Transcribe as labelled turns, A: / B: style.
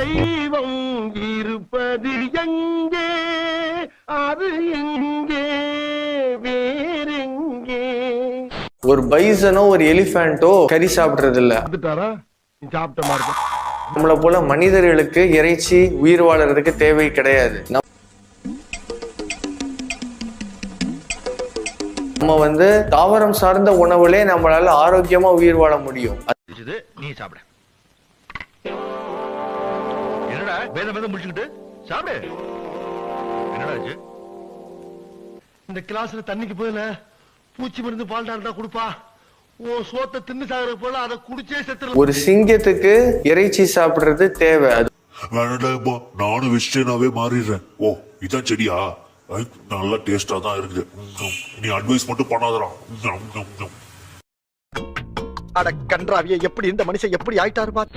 A: தெய்வம் இருப்பது எங்கே, அது எங்கே, வேறெங்கே?
B: ஒரு பைசனோ ஒரு எலிஃபண்டோ கறி சாப்பிடுறது இல்ல.
A: சாப்பிட்ட மாதிரி
B: நம்மளை போல மனிதர்களுக்கு இறைச்சி உயிர் வாழறதுக்கு தேவை கிடையாது. நம்ம வந்து தாவரம் சார்ந்த உணவுலே நம்மளால ஆரோக்கியமா உயிர் வாழ முடியும்.
A: நீ சாப்பிட என்னடா வேத வேத முடிச்சுக்கிட்டு சாப்பிடு. என்னடா இந்த கிளாஸ்ல தண்ணிக்கு போயில பூச்சி மருந்து பால்டா இருந்தா கொடுப்பா. ஓ சோத்தை தின்னு சாகுற போல அதை குடிச்சே செத்துற.
B: ஒரு சிங்கத்துக்கு இறைச்சி சாப்பிடுறது தேவை. அது
C: நானும் வெஜிடேரியனாவே மாறிடுறேன். ஓ இதான் செடியா, நல்லா டேஸ்டா தான் இருக்குது. நீ அட்வைஸ் மட்டும் பண்ணாதடா.
A: அட கன்றாவிய எப்படி இந்த மனுஷன் எப்படி ஆயிட்டாரு பாரு.